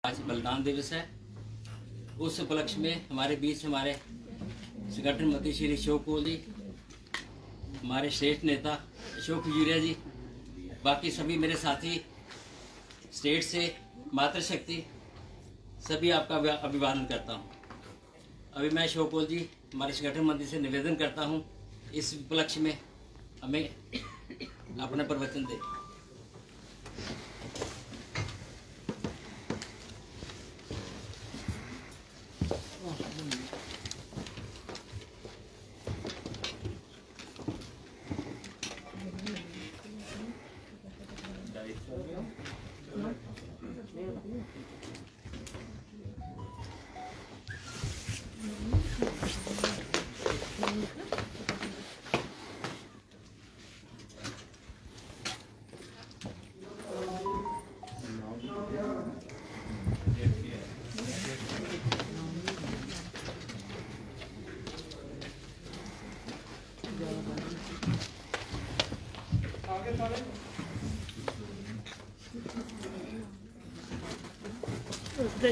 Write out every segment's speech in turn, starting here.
आज बलिदान दिवस है। उस उपलक्ष्य में हमारे बीच हमारे संगठन मंत्री श्री अशोक कोल जी, हमारे श्रेष्ठ नेता अशोक खजूरिया जी, बाकी सभी मेरे साथी स्टेट से, मातृशक्ति, सभी आपका अभिवादन करता हूं। अभी मैं अशोक कोल जी हमारे संगठन मंत्री से निवेदन करता हूं, इस उपलक्ष्य में हमें अपना प्रवचन दें।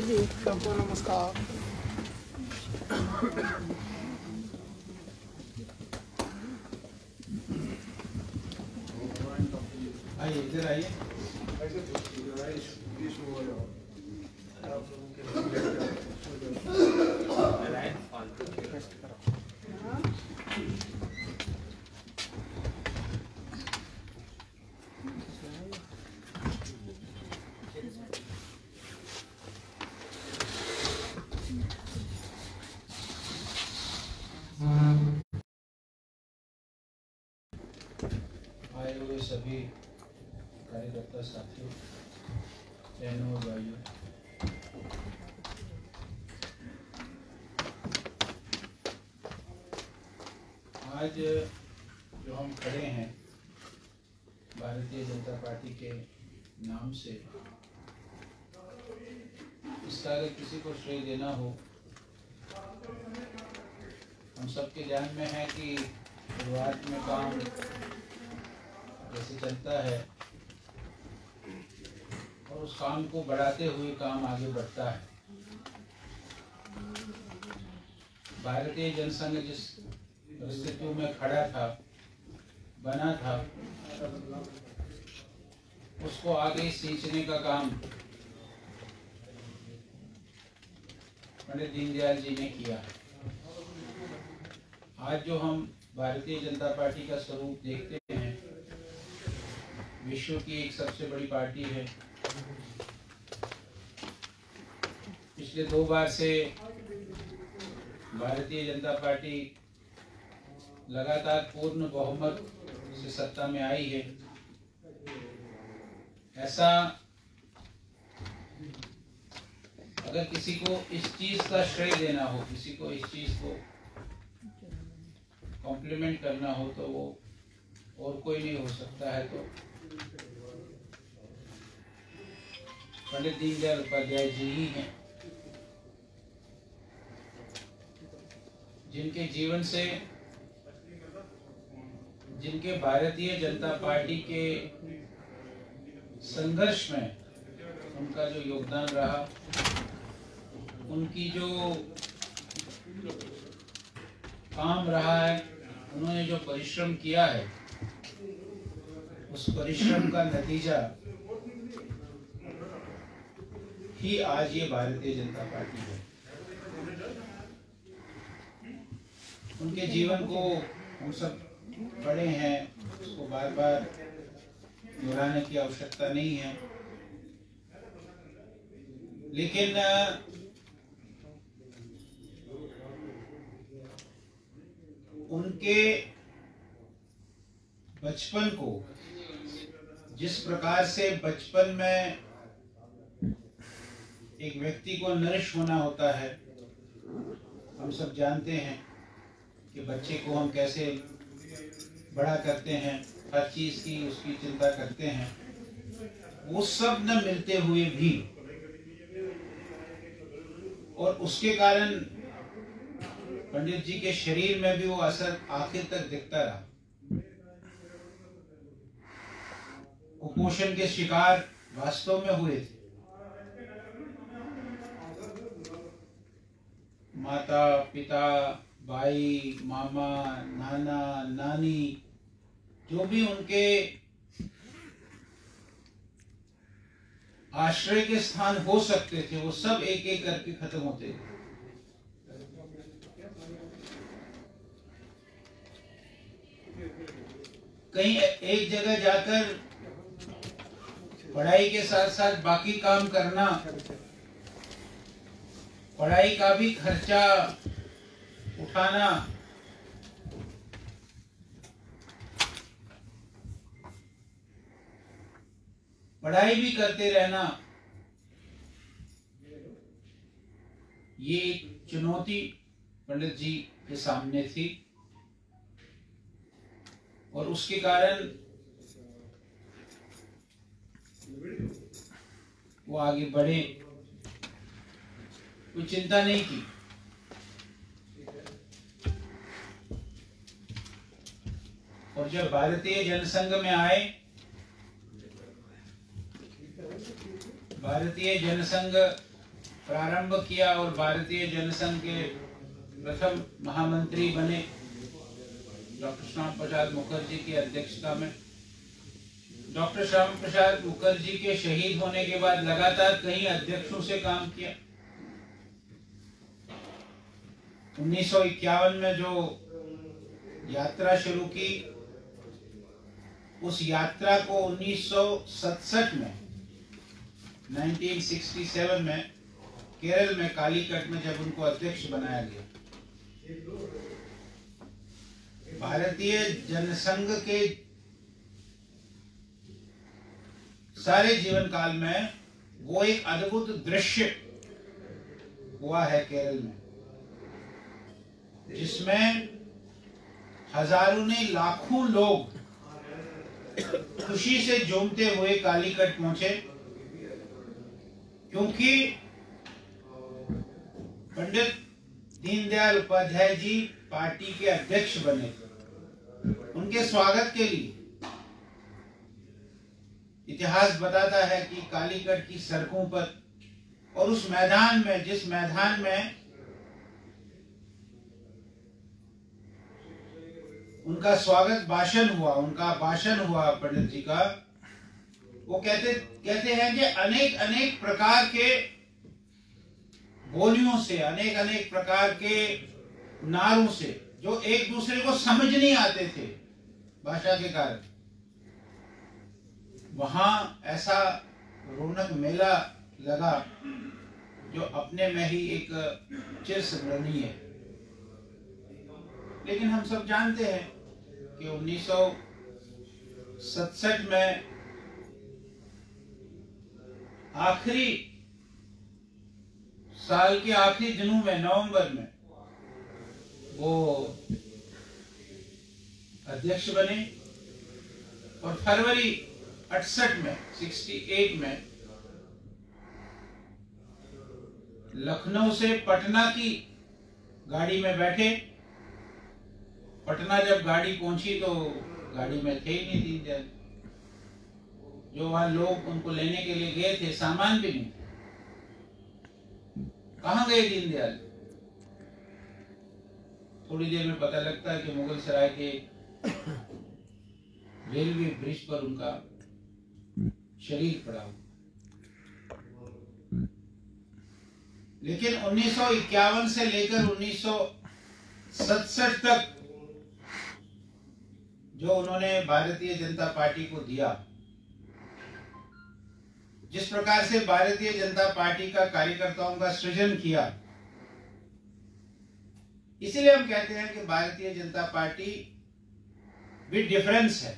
जी सबको नमस्कार। आइए, इधर आइए। आए हुए सभी कार्यकर्ता साथियों, बहनों और भाइयों, आज जो हम खड़े हैं भारतीय जनता पार्टी के नाम से, इसका अगर किसी को श्रेय देना हो, हम सबके ध्यान में है कि शुरुआत में काम जैसे चलता है और उस काम को बढ़ाते हुए काम आगे बढ़ता है। भारतीय जनसंघ जिस परिस्थितियों में खड़ा था, बना था, उसको आगे सींचने का काम पंडित दीनदयाल जी ने किया। आज जो हम भारतीय जनता पार्टी का स्वरूप देखते हैं, विश्व की एक सबसे बड़ी पार्टी है। पिछले 2 बार से भारतीय जनता पार्टी लगातार पूर्ण बहुमत से सत्ता में आई है। ऐसा अगर किसी को इस चीज का श्रेय देना हो, किसी को इस चीज को कॉम्प्लीमेंट करना हो, तो वो और कोई नहीं हो सकता है तो पंडित दीनदयाल उपाध्याय जी ही हैं, जिनके जीवन से, जिनके भारतीय जनता पार्टी के संघर्ष में उनका जो योगदान रहा, उनकी जो काम रहा है, उन्होंने जो परिश्रम किया है, उस परिश्रम का नतीजा ही आज ये भारतीय जनता पार्टी है। उनके जीवन को हम सब पढ़े हैं, उसको बार बार दोहराने की आवश्यकता नहीं है, लेकिन उनके बचपन को, जिस प्रकार से बचपन में एक व्यक्ति को नरिश होना होता है, हम सब जानते हैं कि बच्चे को हम कैसे बड़ा करते हैं, हर चीज की उसकी चिंता करते हैं। वो सब न मिलते हुए भी और उसके कारण पंडित जी के शरीर में भी वो असर आखिर तक दिखता रहा। कुपोषण के शिकार वास्तव में हुए थे। माता पिता, भाई, मामा, नाना, नानी, जो भी उनके आश्रय के स्थान हो सकते थे, वो सब एक एक करके खत्म होते थे। कहीं एक जगह जाकर पढ़ाई के साथ साथ बाकी काम करना, पढ़ाई का भी खर्चा उठाना, पढ़ाई भी करते रहना, ये एक चुनौती पंडित जी के सामने थी। और उसके कारण वो आगे बढ़े, कोई चिंता नहीं की। और जब भारतीय जनसंघ में आए, भारतीय जनसंघ प्रारंभ किया और भारतीय जनसंघ के प्रथम महामंत्री बने डॉक्टर श्याम प्रसाद मुखर्जी की अध्यक्षता में। डॉक्टर श्याम प्रसाद मुखर्जी के शहीद होने के बाद लगातार कई अध्यक्षों से काम किया। 1951 में जो यात्रा शुरू की, उस यात्रा को 1967 में 1967 में केरल में कालीकट में जब उनको अध्यक्ष बनाया गया, भारतीय जनसंघ के सारे जीवन काल में वो एक अद्भुत दृश्य हुआ है केरल में, जिसमें हजारों ने लाखों लोग खुशी से झूमते हुए कालीकट पहुंचे, क्योंकि पंडित दीनदयाल उपाध्याय जी पार्टी के अध्यक्ष बने। उनके स्वागत के लिए इतिहास बताता है कि कालीकट की सड़कों पर और उस मैदान में, जिस मैदान में उनका स्वागत भाषण हुआ, उनका भाषण हुआ पंडित जी का, वो कहते हैं कि अनेक अनेक प्रकार के बोलियों से, अनेक अनेक प्रकार के नारों से, जो एक दूसरे को समझ नहीं आते थे भाषा के कारण, वहां ऐसा रौनक मेला लगा जो अपने में ही एक चिरस्मरणीय है। लेकिन हम सब जानते हैं कि 1967 में आखिरी साल के आखिरी दिनों में, नवंबर में, वो अध्यक्ष बने और फरवरी 68 में लखनऊ से पटना की गाड़ी में बैठे। पटना जब गाड़ी पहुंची तो गाड़ी में थे ही नहीं दीनदयाल, जो वहां लोग उनको लेने के लिए गए थे, सामान भी नहीं। कहां गए दीनदयाल? थोड़ी देर में पता लगता है कि मुगल सराय के रेलवे ब्रिज पर उनका शरीर पड़ा हुआ। लेकिन 1951 से लेकर 1967 तक जो उन्होंने भारतीय जनता पार्टी को दिया, जिस प्रकार से भारतीय जनता पार्टी का कार्यकर्ताओं का सृजन किया, इसीलिए हम कहते हैं कि Bharatiya Janata party with difference है।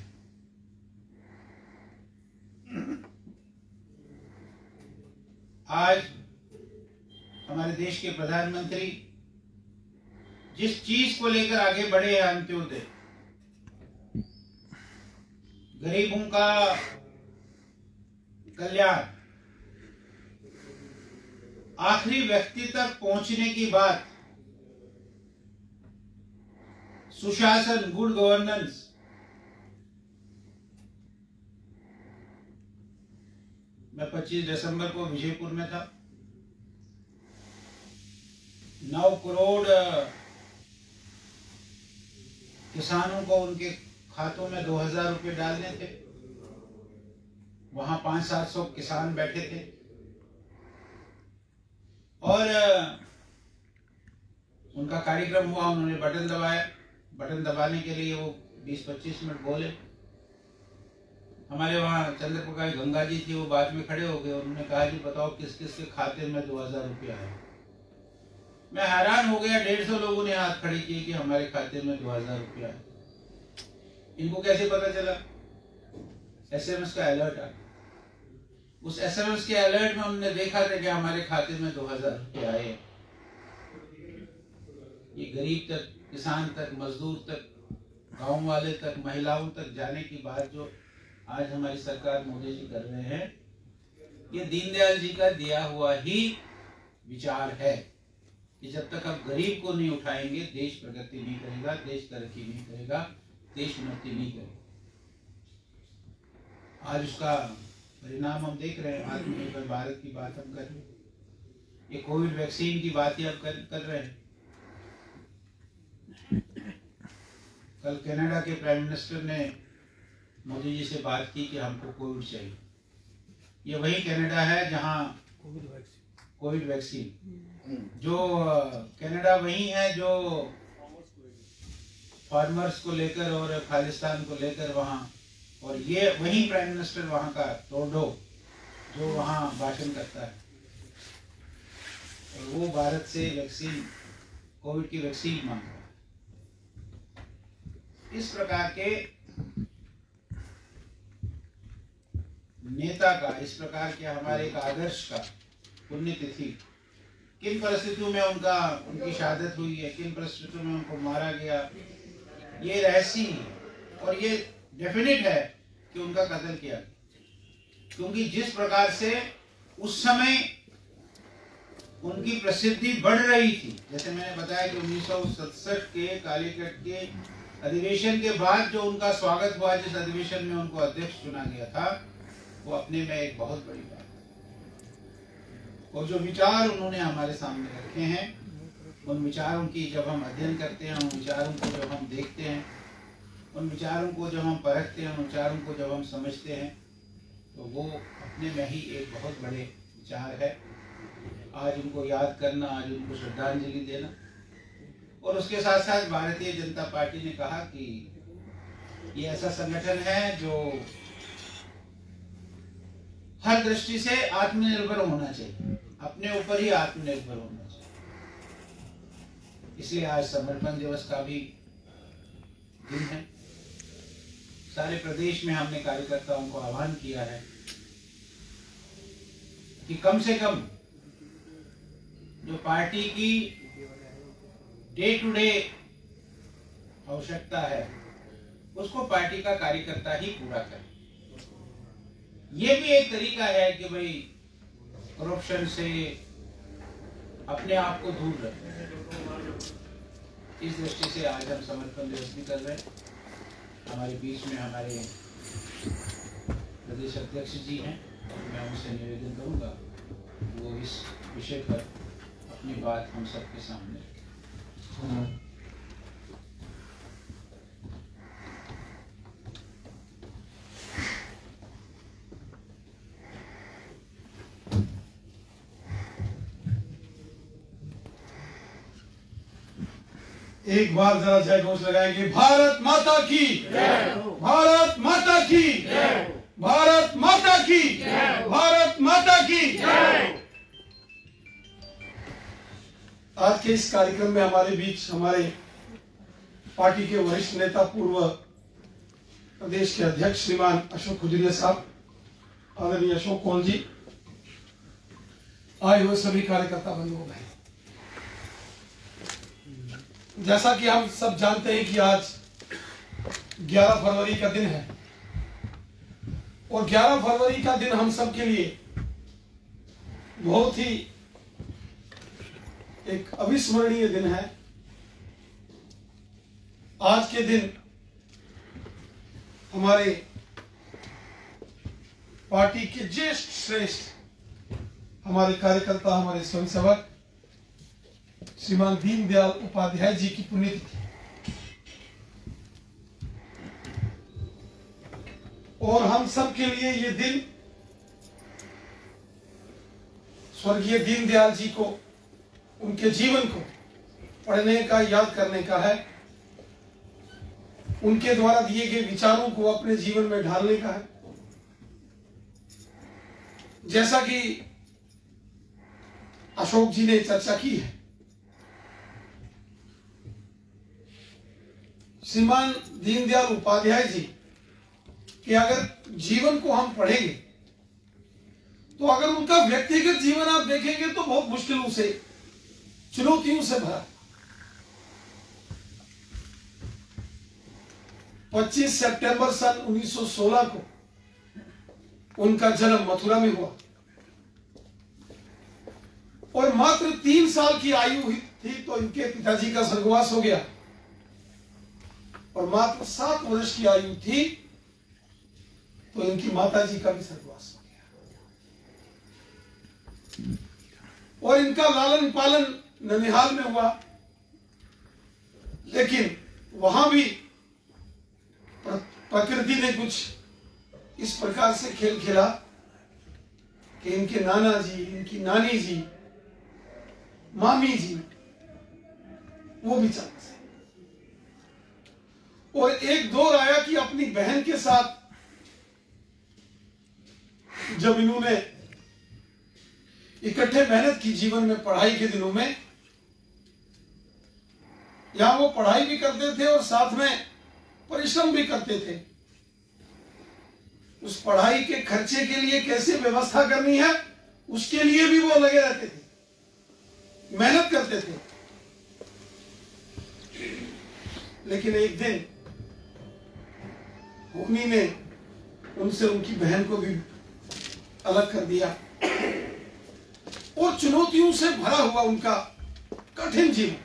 आज हमारे देश के प्रधानमंत्री जिस चीज को लेकर आगे बढ़े हैं, अंत्योदय, गरीबों का कल्याण, आखिरी व्यक्ति तक पहुंचने की बात, सुशासन, गुड गवर्नेंस, मैं 25 दिसंबर को विजयपुर में था। 9 करोड़ किसानों को उनके खातों में 2000 रुपये डालने थे। वहां 500-700 किसान बैठे थे और उनका कार्यक्रम हुआ। उन्होंने बटन दबाया। बटन दबाने के लिए वो 20-25 मिनट बोले। हमारे वहाँ चंद्रप्रकाश गंगा जी थी, वो बाद में खड़े हो गए। उन्होंने कहा जी बताओ किस किस के खाते में 2000 रुपया है। मैं हैरान हो गया। 150 लोगों ने हाथ खड़े किए कि हमारे खाते में 2000 रुपया है। इनको कैसे पता चला? SMS का अलर्ट आ। उस SMS के अलर्ट में हमने देखा था कि हमारे खाते में 2000 रुपये आए। ये गरीब तक, किसान तक, मजदूर तक, गांव वाले तक, महिलाओं तक जाने की बात जो आज हमारी सरकार मोदी जी कर रहे हैं, ये दीनदयाल जी का दिया हुआ ही विचार है कि जब तक आप गरीब को नहीं उठाएंगे, देश प्रगति नहीं करेगा, देश तरक्की नहीं करेगा, देश उन्नति नहीं करेगा। आज उसका परिणाम हम देख रहे हैं। आत्मनिर्भर भारत की बात हम कर रहे हैं, ये कोविड वैक्सीन की बात ही अब कर रहे हैं। कल कनाडा के प्राइम मिनिस्टर ने मोदी जी से बात की कि हमको कोविड चाहिए। ये वही कनाडा है जहां कोविड वैक्सीन, जो कनाडा वही है जो फार्मर्स को लेकर और खालिस्तान को लेकर वहां, और ये वही प्राइम मिनिस्टर वहां का टोडो जो वहां भाषण करता है, और वो भारत से वैक्सीन, कोविड की वैक्सीन मांग रहा है। इस प्रकार के नेता का, इस प्रकार के हमारे एक आदर्श का पुण्यतिथि, किन परिस्थितियों में उनकी शहादत हुई है, किन परिस्थितियों में उनको मारा गया, ये रहस्य है। और ये डेफिनेट है कि उनका कत्ल किया, क्योंकि जिस प्रकार से उस समय उनकी प्रसिद्धि बढ़ रही थी, जैसे मैंने बताया कि 1967 के कालीकट के अधिवेशन के बाद जो उनका स्वागत हुआ, जिस अधिवेशन में उनको अध्यक्ष चुना गया था, वो अपने में एक बहुत बड़ी बात है। और जो विचार उन्होंने हमारे सामने रखे हैं, उन विचारों की जब हम अध्ययन करते हैं, उन विचारों को जब हम देखते हैं, उन विचारों को जब हम परखते हैं, उन विचारों को जब हम समझते हैं, तो वो अपने में ही एक बहुत बड़े विचार है। आज उनको याद करना, आज उनको श्रद्धांजलि देना। और उसके साथ साथ भारतीय जनता पार्टी ने कहा कि ये ऐसा संगठन है जो हर दृष्टि से आत्मनिर्भर होना चाहिए, अपने ऊपर ही आत्मनिर्भर होना चाहिए। इसलिए आज समर्पण दिवस का भी दिन है। सारे प्रदेश में हमने कार्यकर्ताओं को आह्वान किया है कि कम से कम जो पार्टी की डे टू डे आवश्यकता है, उसको पार्टी का कार्यकर्ता ही पूरा करे। ये भी एक तरीका है कि भाई करप्शन से अपने आप को दूर रखें। इस दृष्टि से आज हम समर्पण दिवस भी कर रहे हैं। हमारे बीच में हमारे प्रदेश अध्यक्ष जी हैं, मैं उनसे निवेदन करूंगा वो इस विषय पर अपनी बात हम सबके सामने रखें। एक बार जरा जय घोष लगाएंगे। भारत माता की, भारत माता की, भारत माता की, भारत माता की। आज के इस कार्यक्रम में हमारे बीच हमारे पार्टी के वरिष्ठ नेता, पूर्व प्रदेश के अध्यक्ष श्रीमान अशोक खुजरिया साहब, आदरणीय अशोक कौल जी, आए हुए सभी कार्यकर्ता बंधुओं भाई, जैसा कि हम सब जानते हैं कि आज 11 फरवरी का दिन है, और 11 फरवरी का दिन हम सब के लिए बहुत ही एक अविस्मरणीय दिन है। आज के दिन हमारे पार्टी के ज्येष्ठ श्रेष्ठ हमारे कार्यकर्ता, हमारे स्वयंसेवक श्रीमान दीनदयाल उपाध्याय जी की पुण्यतिथि, और हम सब के लिए ये दिन स्वर्गीय दीनदयाल जी को, उनके जीवन को पढ़ने का, याद करने का है, उनके द्वारा दिए गए विचारों को अपने जीवन में ढालने का है। जैसा कि अशोक जी ने चर्चा की है, श्रीमान दीनदयाल उपाध्याय जी कि अगर जीवन को हम पढ़ेंगे तो अगर उनका व्यक्तिगत जीवन आप देखेंगे तो बहुत मुश्किलों से, चुनौतियों से भरा। 25 सितंबर सन 1916 को उनका जन्म मथुरा में हुआ और मात्र 3 साल की आयु हुई थी तो इनके पिताजी का स्वर्गवास हो गया, और मात्र 7 वर्ष की आयु थी तो इनकी माताजी का भी स्वर्गवास हो गया। और इनका लालन पालन ननिहाल में हुआ, लेकिन वहां भी प्रकृति ने कुछ इस प्रकार से खेल खेला कि इनके नाना जी, इनकी नानी जी, मामी जी वो भी चल बसे। और एक दौर आया कि अपनी बहन के साथ जब इन्होंने इकट्ठे मेहनत की जीवन में, पढ़ाई के दिनों में, यहां वो पढ़ाई भी करते थे और साथ में परिश्रम भी करते थे। उस पढ़ाई के खर्चे के लिए कैसे व्यवस्था करनी है उसके लिए भी वो लगे रहते थे, मेहनत करते थे। लेकिन एक दिन उन्हीं ने उनसे उनकी बहन को भी अलग कर दिया और चुनौतियों से भरा हुआ उनका कठिन जीवन।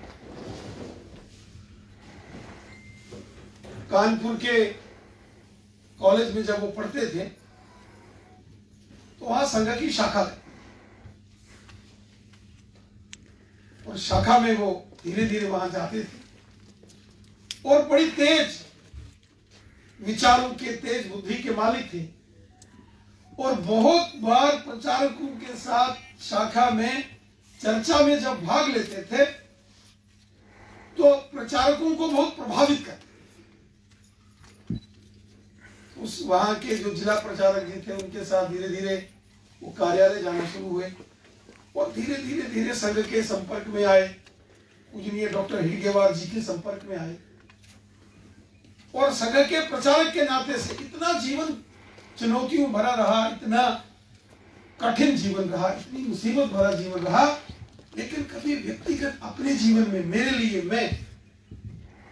कानपुर के कॉलेज में जब वो पढ़ते थे तो वहां संघ की शाखा है और शाखा में वो धीरे धीरे वहां जाते थे और बड़ी तेज विचारों के, तेज बुद्धि के मालिक थे। और बहुत बार प्रचारकों के साथ शाखा में चर्चा में जब भाग लेते थे तो प्रचारकों को बहुत प्रभावित करते। उस वहां के जो जिला प्रचारक जी थे उनके साथ धीरे धीरे वो कार्यालय जाना शुरू हुए और धीरे धीरे धीरे संघ के संपर्क में आए, पूजनीय डॉक्टर हिडगेवार जी के संपर्क में आए और संघ के प्रचारक के नाते से इतना जीवन चुनौतियों भरा रहा, इतना कठिन जीवन रहा, इतनी मुसीबत भरा जीवन रहा, लेकिन कभी व्यक्तिगत अपने जीवन में मेरे लिए, मैं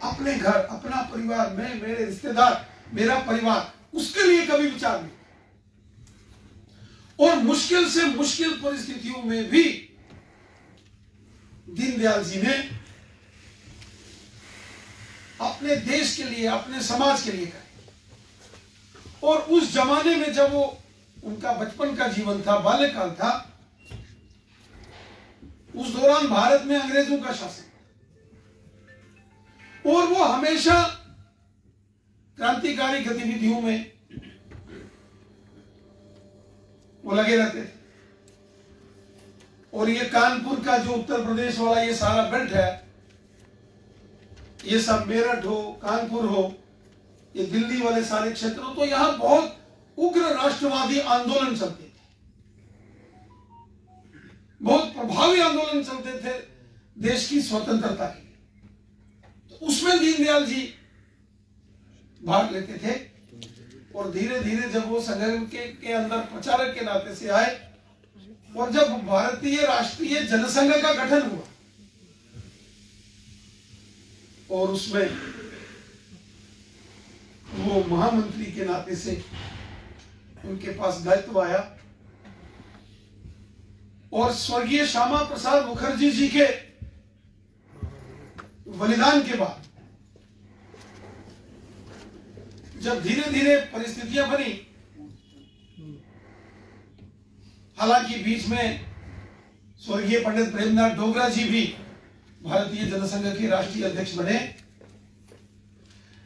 अपने घर, अपना परिवार, मैं, मेरे रिश्तेदार, मेरा परिवार, उसके लिए कभी विचार नहीं। और मुश्किल से मुश्किल परिस्थितियों में भी दीनदयाल जी ने अपने देश के लिए, अपने समाज के लिए करे। और उस जमाने में जब वो, उनका बचपन का जीवन था, बाल्यकाल था, उस दौरान भारत में अंग्रेजों का शासन और वो हमेशा क्रांतिकारी गतिविधियों में वो लगे रहते थे। और ये कानपुर का जो उत्तर प्रदेश वाला ये सारा बेल्ट है, ये सब मेरठ हो, कानपुर हो, ये दिल्ली वाले सारे क्षेत्र हो, तो यहां बहुत उग्र राष्ट्रवादी आंदोलन चलते थे, बहुत प्रभावी आंदोलन चलते थे देश की स्वतंत्रता के लिए। तो उसमें दीनदयाल जी भाग लेते थे और धीरे धीरे जब वो संघ के अंदर प्रचारक के नाते से आए और जब भारतीय राष्ट्रीय जनसंघ का गठन हुआ और उसमें वो महामंत्री के नाते से उनके पास दायित्व आया और स्वर्गीय श्यामा प्रसाद मुखर्जी जी के बलिदान के बाद जब धीरे धीरे परिस्थितियां बनी, हालांकि बीच में स्वर्गीय पंडित प्रेमनाथ डोगरा जी भी भारतीय जनसंघ के राष्ट्रीय अध्यक्ष बने,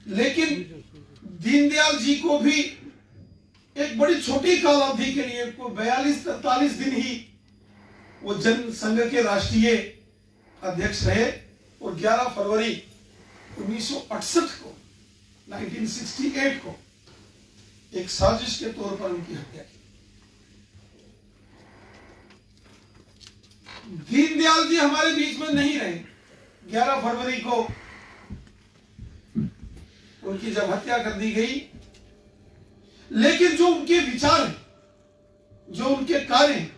लेकिन दीनदयाल जी को भी एक बड़ी छोटी काल अवधि के लिए 42-43 दिन ही वो जनसंघ के राष्ट्रीय अध्यक्ष रहे और 11 फरवरी 1968 को 1968 को एक साजिश के तौर पर उनकी हत्या की। दीनदयाल जी हमारे बीच में नहीं रहे। 11 फरवरी को उनकी जब हत्या कर दी गई, लेकिन जो उनके विचार हैं, जो उनके कार्य हैं,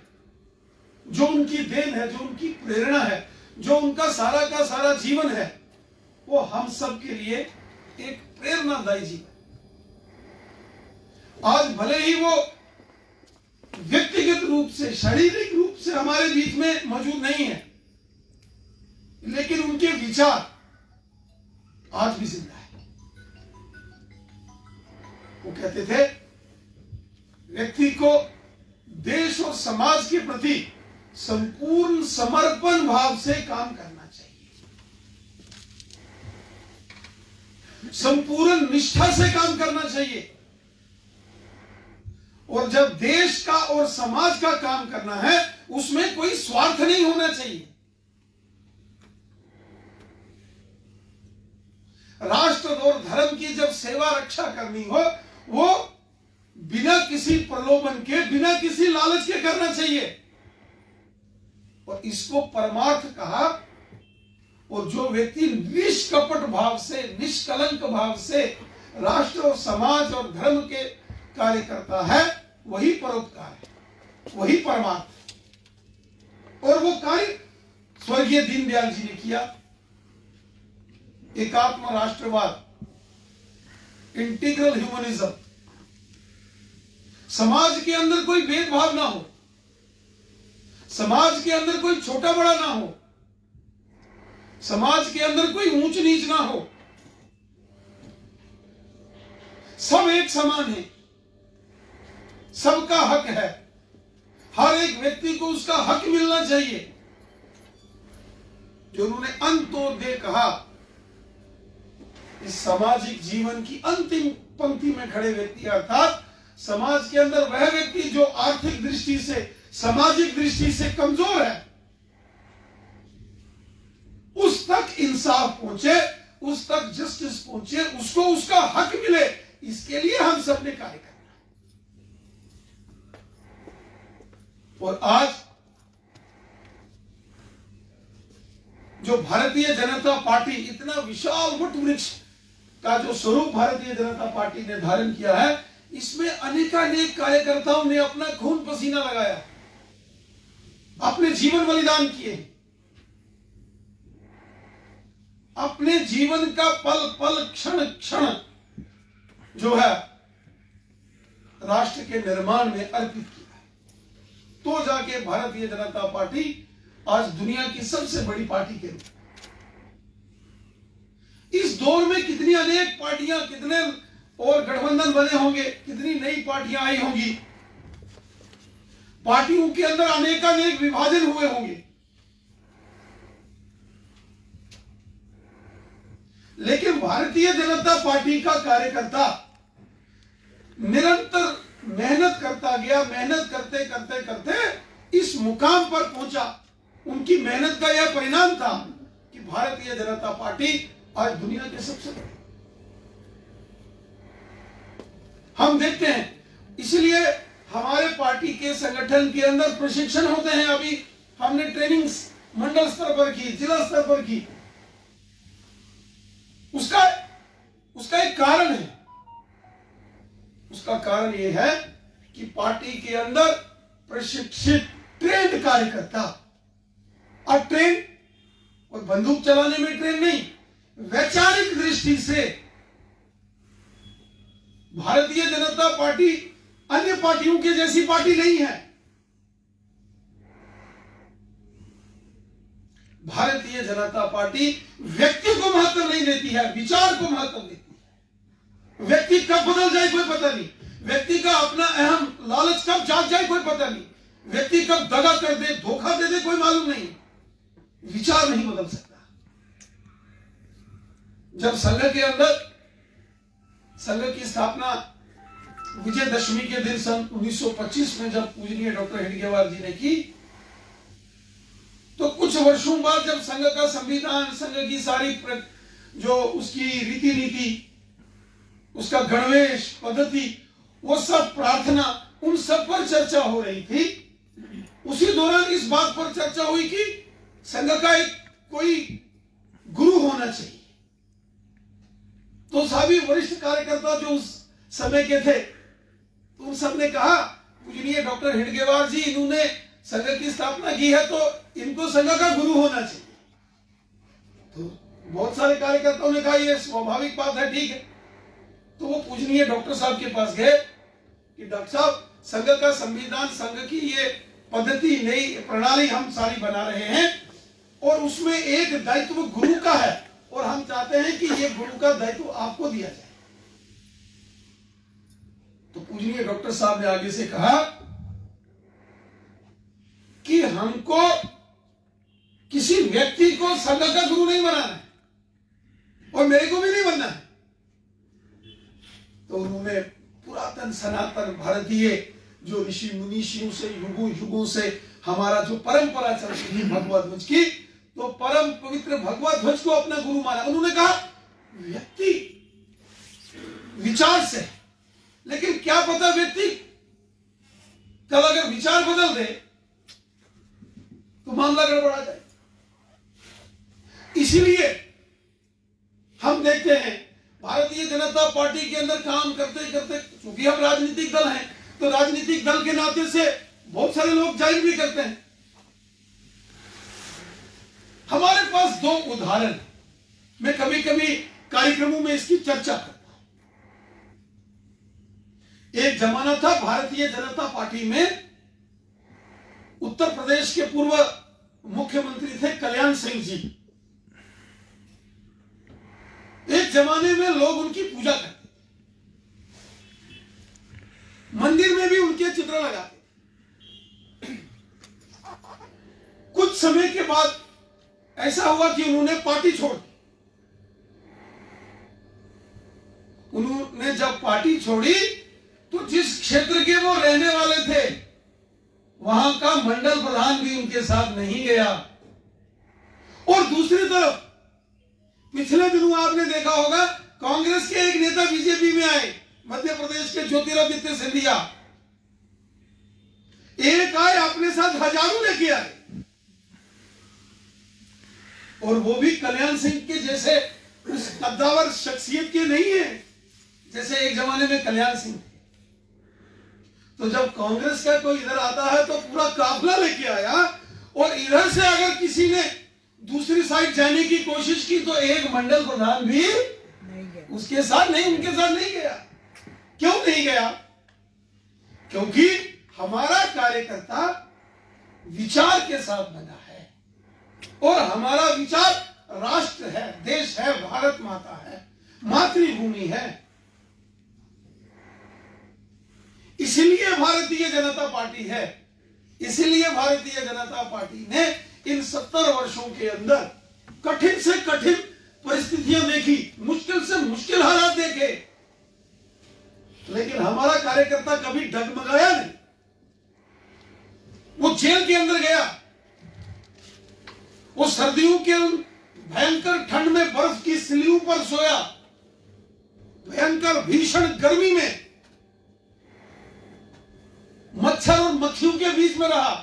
जो उनकी देन है, जो उनकी प्रेरणा है, जो उनका सारा का सारा जीवन है, वो हम सब के लिए एक प्रेरणादायी जीवन। आज भले ही वो व्यक्तिगत रूप से, शारीरिक रूप से हमारे बीच में मौजूद नहीं है, लेकिन उनके विचार आज भी जिंदा है। वो कहते थे, व्यक्ति को देश और समाज के प्रति संपूर्ण समर्पण भाव से काम करना चाहिए, संपूर्ण निष्ठा से काम करना चाहिए, और जब देश का और समाज का काम करना है उसमें कोई स्वार्थ नहीं होना चाहिए। राष्ट्र और धर्म की जब सेवा रक्षा करनी हो, वो बिना किसी प्रलोभन के, बिना किसी लालच के करना चाहिए, और इसको परमार्थ कहा। और जो व्यक्ति निष्कपट भाव से, निष्कलंक भाव से राष्ट्र और समाज और धर्म के कार्य करता है, वही परोपकार है, वही परमार्थ। और वो कार्य स्वर्गीय दीनदयाल जी ने किया। एकात्म राष्ट्रवाद, इंटीग्रल ह्यूमनिज्म, समाज के अंदर कोई भेदभाव ना हो, समाज के अंदर कोई छोटा बड़ा ना हो, समाज के अंदर कोई ऊंच नीच ना हो, सब एक समान है, सबका हक है, हर एक व्यक्ति को उसका हक मिलना चाहिए। जो उन्होंने अंत्योदय कहा, इस सामाजिक जीवन की अंतिम पंक्ति में खड़े व्यक्ति, अर्थात समाज के अंदर वह व्यक्ति जो आर्थिक दृष्टि से, सामाजिक दृष्टि से कमजोर है, उस तक इंसाफ पहुंचे, उस तक जस्टिस पहुंचे, उसको उसका हक मिले, इसके लिए हम सब ने कार्य करना। और आज जो भारतीय जनता पार्टी, इतना विशाल वट वृक्ष का जो स्वरूप भारतीय जनता पार्टी ने धारण किया है, इसमें अनेकानेक कार्यकर्ताओं ने अपना खून पसीना लगाया, अपने जीवन बलिदान किए, अपने जीवन का पल पल, क्षण क्षण जो है राष्ट्र के निर्माण में अर्पित किया है। तो जाके भारतीय जनता पार्टी आज दुनिया की सबसे बड़ी पार्टी के रूप में, इस दौर में कितनी अनेक पार्टियां, कितने और गठबंधन बने होंगे, कितनी नई पार्टियां आई होंगी, पार्टियों के अंदर अनेकानेक विभाजन हुए होंगे, लेकिन भारतीय जनता पार्टी का कार्यकर्ता निरंतर मेहनत करता गया, मेहनत करते करते करते इस मुकाम पर पहुंचा। उनकी मेहनत का यह परिणाम था कि भारतीय जनता पार्टी आज दुनिया के सबसे बड़े, हम देखते हैं। इसलिए हमारे पार्टी के संगठन के अंदर प्रशिक्षण होते हैं। अभी हमने ट्रेनिंग मंडल स्तर पर की, जिला स्तर पर की। उसका एक कारण है। उसका कारण यह है कि पार्टी के अंदर प्रशिक्षित ट्रेंड कार्यकर्ता, और ट्रेन और बंदूक चलाने में ट्रेन नहीं, वैचारिक दृष्टि से भारतीय जनता पार्टी अन्य पार्टियों के जैसी पार्टी नहीं है। भारतीय जनता पार्टी व्यक्ति को महत्व नहीं देती है, विचार को महत्व देती है। व्यक्ति कब बदल जाए कोई पता नहीं, व्यक्ति का अपना अहम लालच कब जाग जाए कोई पता नहीं, व्यक्ति कब दगा कर दे, धोखा दे दे कोई मालूम नहीं। विचार नहीं बदल सकता। जब संघ के अंदर संघ की स्थापना विजयदशमी के दिन सन 1925 में जब पूजनीय डॉक्टर हेडगेवार जी ने की, तो कुछ वर्षों बाद जब संघ का संविधान, संघ की सारी जो उसकी रीति नीति, उसका गणवेश पद्धति, वो सब प्रार्थना, उन सब पर चर्चा हो रही थी। उसी दौरान इस बात पर चर्चा हुई कि संघ का एक कोई गुरु होना चाहिए। तो सभी वरिष्ठ कार्यकर्ता जो उस समय के थे, तो उन सब ने कहा पूजनीय डॉक्टर हेडगेवार जी, इन्होंने संघ की स्थापना की है तो इनको संघ का गुरु होना चाहिए। तो बहुत सारे कार्यकर्ताओं ने कहा ये स्वाभाविक बात है, ठीक है। तो वो पूजनीय डॉक्टर साहब के पास गए कि डॉक्टर साहब, संघ का संविधान, संघ की ये पद्धति, नई प्रणाली हम सारी बना रहे हैं और उसमें एक दायित्व गुरु का है और हम चाहते हैं कि ये गुरु का दायित्व आपको दिया जाए। तो पूजनीय डॉक्टर साहब ने आगे से कहा कि हमको किसी व्यक्ति को संघ का गुरु नहीं बनाना है और मेरे को भी नहीं बनना है। तो उन्होंने पुरातन सनातन भारतीय जो ऋषि मुनीषियों से युगों युगों से हमारा जो परंपरा चलती थी भगवत ध्वज की, तो परम पवित्र भगवत ध्वज को अपना गुरु माना। उन्होंने कहा व्यक्ति विचार से, लेकिन क्या पता व्यक्ति कल अगर विचार बदल दे तो मामला गड़बड़ा जाए। इसीलिए हम देखते हैं भारतीय जनता पार्टी के अंदर काम करते करते, क्योंकि हम राजनीतिक दल हैं, तो राजनीतिक दल के नाते से बहुत सारे लोग जाहिर भी करते हैं। हमारे पास दो उदाहरण, मैं कभी कभी कार्यक्रमों में इसकी चर्चा करता हूं। एक जमाना था भारतीय जनता पार्टी में, उत्तर प्रदेश के पूर्व मुख्यमंत्री थे कल्याण सिंह जी। एक जमाने में लोग उनकी पूजा करते थे, मंदिर में भी उनके चित्र लगाते। कुछ समय के बाद ऐसा हुआ कि उन्होंने पार्टी छोड़ दी। उन्होंने जब पार्टी छोड़ी तो जिस क्षेत्र के वो रहने वाले थे वहां का मंडल प्रधान भी उनके साथ नहीं गया। और दूसरी तरफ पिछले दिनों आपने देखा होगा कांग्रेस के एक नेता बीजेपी में आए, मध्य प्रदेश के ज्योतिरादित्य सिंधिया। एक आए, अपने साथ हजारों लेके आए, और वो भी कल्याण सिंह के जैसे उस कद्दावर शख्सियत के नहीं है जैसे एक जमाने में कल्याण सिंह थे। तो जब कांग्रेस का कोई इधर आता है तो पूरा काफिला लेके आया, और इधर से अगर किसी ने दूसरी साइड जाने की कोशिश की तो एक मंडल प्रधान भी उसके साथ नहीं, उनके साथ नहीं गया। क्यों नहीं गया? क्योंकि हमारा कार्यकर्ता विचार के साथ बना है, और हमारा विचार राष्ट्र है, देश है, भारत माता है, मातृभूमि है। इसलिए भारतीय जनता पार्टी है, इसलिए भारतीय जनता पार्टी ने इन 70 वर्षों के अंदर कठिन से कठिन परिस्थितियां देखी, मुश्किल से मुश्किल हालात देखे, लेकिन हमारा कार्यकर्ता कभी डगमगाया नहीं। वो जेल के अंदर गया, वो सर्दियों के भयंकर ठंड में बर्फ की सिल्लियों पर सोया, भयंकर भीषण गर्मी में मच्छर और मक्खियों के बीच में रहा,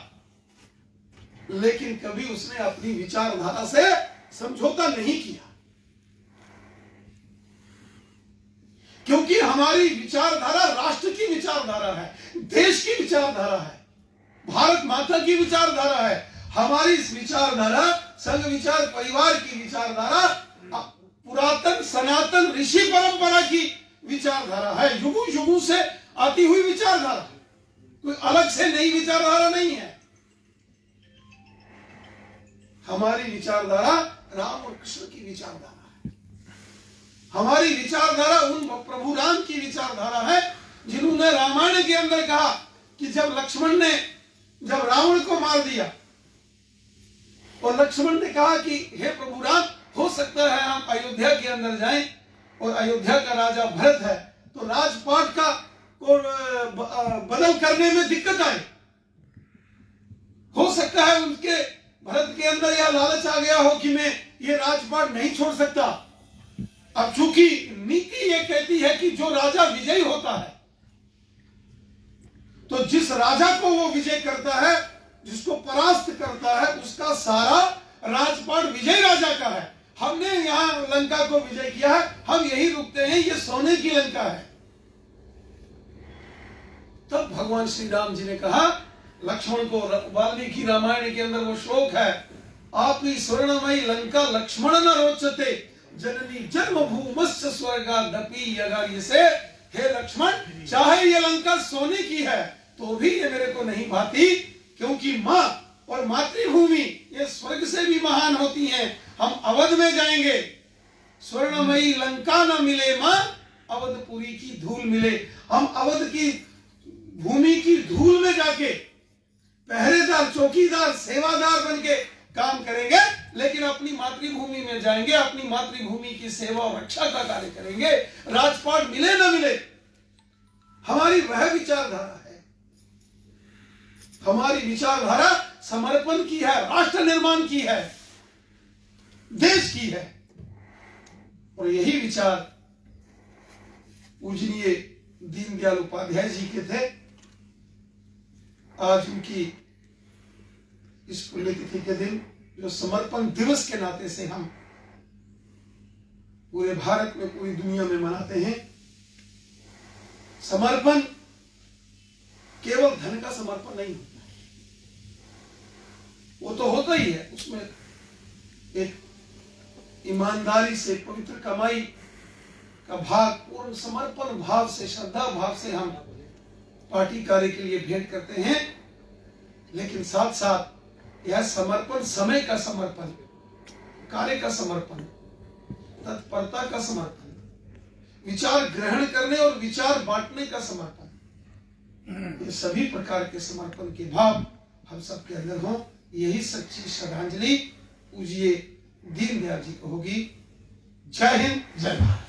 लेकिन कभी उसने अपनी विचारधारा से समझौता नहीं किया। क्योंकि हमारी विचारधारा राष्ट्र की विचारधारा है, देश की विचारधारा है, भारत माता की विचारधारा है। हमारी इस विचारधारा संघ विचार परिवार की विचारधारा पुरातन सनातन ऋषि परंपरा की विचारधारा है, युगों युगों से आती हुई विचारधारा, कोई अलग से नई विचारधारा नहीं है। हमारी विचारधारा राम और कृष्ण की विचारधारा है। हमारी विचारधारा उन प्रभु राम की विचारधारा है जिन्होंने रामायण के अंदर कहा कि जब लक्ष्मण ने जब रावण को मार दिया और लक्ष्मण ने कहा कि हे प्रभु राम, हो सकता है हम अयोध्या के अंदर जाएं और अयोध्या का राजा भरत है तो राजपाट का को बदल करने में दिक्कत आए। हो सकता है उनके भरत के अंदर यह लालच आ गया हो कि मैं ये राजपाट नहीं छोड़ सकता। अब चूंकि नीति ये कहती है कि जो राजा विजयी होता है तो जिस राजा को वो विजय करता है, जिसको परास्त करता है, उसका सारा राजपाट विजय राजा का है। हमने यहां लंका को विजय किया है, हम यही रुकते हैं, ये सोने की लंका है। तब भगवान श्री राम जी ने कहा लक्ष्मण को, वाल्मीकि रामायण के अंदर वो श्लोक है, आप ही स्वर्णमयी लंका लक्ष्मण न रोचते जननी जन्मभूमस्य स्वर्गादपि यगार्य से। हे लक्ष्मण, चाहे ये लंका सोने की है तो भी ये मेरे को नहीं भाती, क्योंकि माँ और मातृभूमि ये स्वर्ग से भी महान होती हैं। हम अवध में जाएंगे, स्वर्णमयी लंका न मिले माँ, अवधपुरी की धूल मिले। हम अवध की भूमि की धूल में जाके पहरेदार, चौकीदार, सेवादार बन के काम करेंगे, लेकिन अपनी मातृभूमि में जाएंगे, अपनी मातृभूमि की सेवा और रक्षा का कार्य करेंगे। राजपाट मिले न मिले, हमारी वह विचारधारा है। हमारी विचारधारा समर्पण की है, राष्ट्र निर्माण की है, देश की है। और यही विचार पूजनीय दीनदयाल उपाध्याय जी के थे। आज उनकी इस पुण्यतिथि के दिन, जो समर्पण दिवस के नाते से हम पूरे भारत में, पूरी दुनिया में मनाते हैं। समर्पण केवल धन का समर्पण नहीं होता है, वो तो होता ही है, उसमें एक ईमानदारी से, पवित्र कमाई का भाग, पूर्ण समर्पण भाव से, श्रद्धा भाव से हम पार्टी कार्य के लिए भेंट करते हैं। लेकिन साथ साथ यह समर्पण समय का समर्पण, कार्य का समर्पण, तत्परता का समर्पण, विचार ग्रहण करने और विचार बांटने का समर्पण, ये सभी प्रकार के समर्पण के भाव हम सबके अंदर हों। यही सच्ची श्रद्धांजलि पूज्य दीनदयाल जी को होगी। जय हिंद, जय भारत।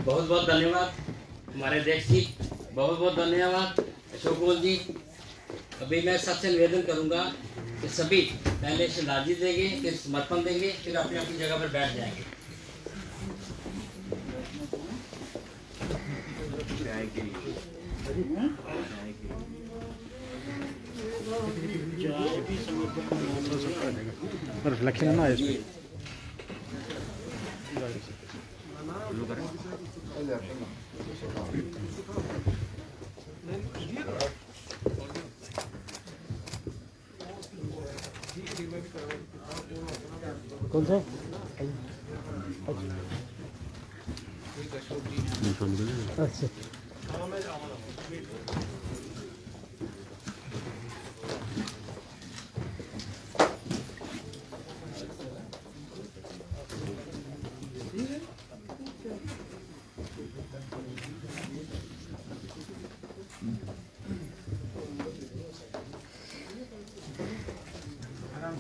बहुत बहुत धन्यवाद हमारे अध्यक्ष जी, बहुत बहुत धन्यवाद अशोक गोल जी। अभी मैं सबसे निवेदन करूंगा कि सभी पहले श्रद्धांजलि देंगे, फिर समर्पण देंगे, फिर अपनी अपनी जगह पर बैठ जाएंगे। रिफ्लेक्शन है ना इसमें। कौन सा? अच्छा,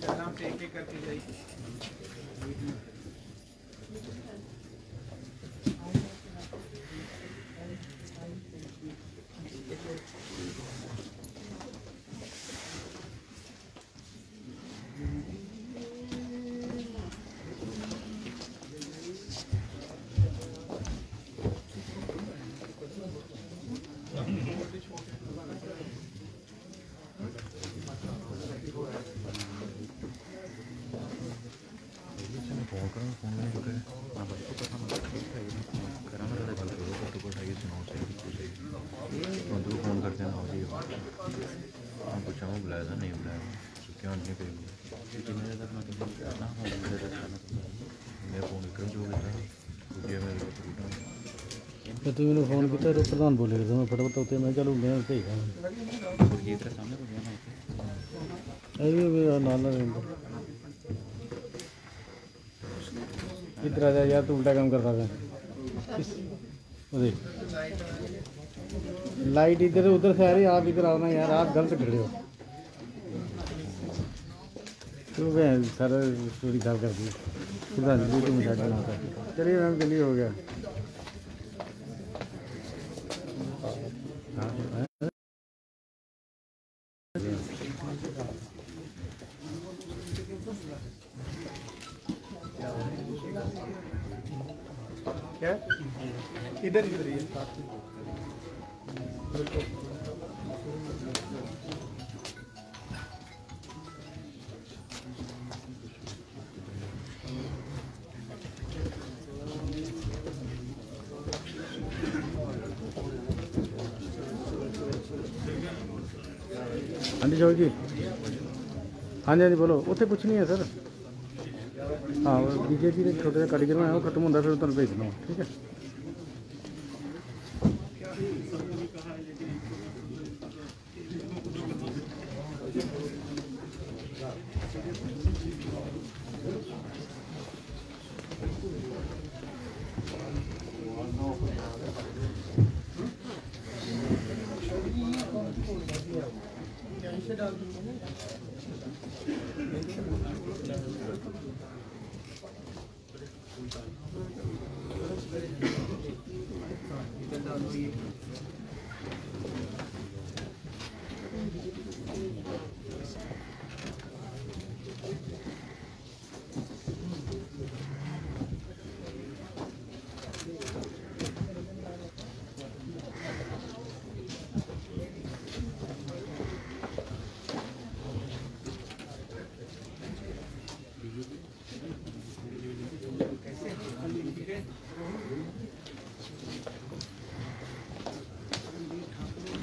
आराम से एक एक करके जाइए। फोन करते हैं भाजी पूछा मैं बुलाया था, नहीं बुलाया, क्या नहीं पे मैं फोन कर जो तो तू मैंने फोन किया तो प्रधान बोले तो मैं फटाफट उतरे, मैं चलूँ मैं सही सामने इधर आ जा यार, तू उल्टा काम करता है। अरे लाइट इधर उधर से आ रही, आप इधर आओ ना यार, आप गलत खड़े हो। क्यों मैं सारा स्टोरी खराब कर दी। श्रद्धांजलि तो मजाक बनाता है। चलिए मैम, चलिए हो गया। क्या इधर इधर ये हाँ जी चौधरी जी, हाँ जी हाँ जी बोलो। उत्थे कुछ नहीं है सर। हाँ बीजेपी के छोटे जिहा कार्यक्रम है, वो खत्म होंदा फिर तुहानूं भेज देना, ठीक है।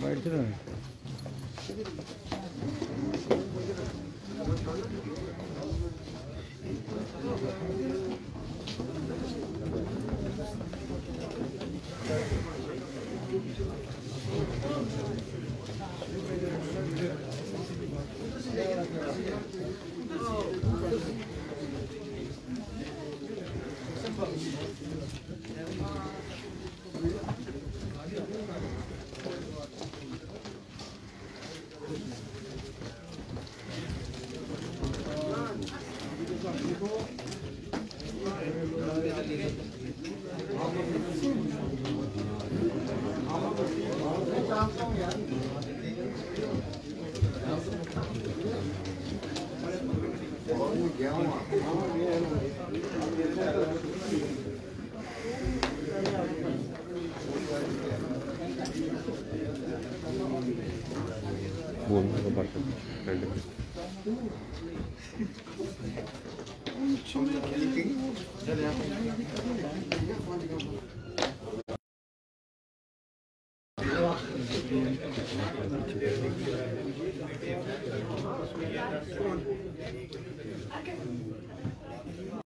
बैठ रहे हैं।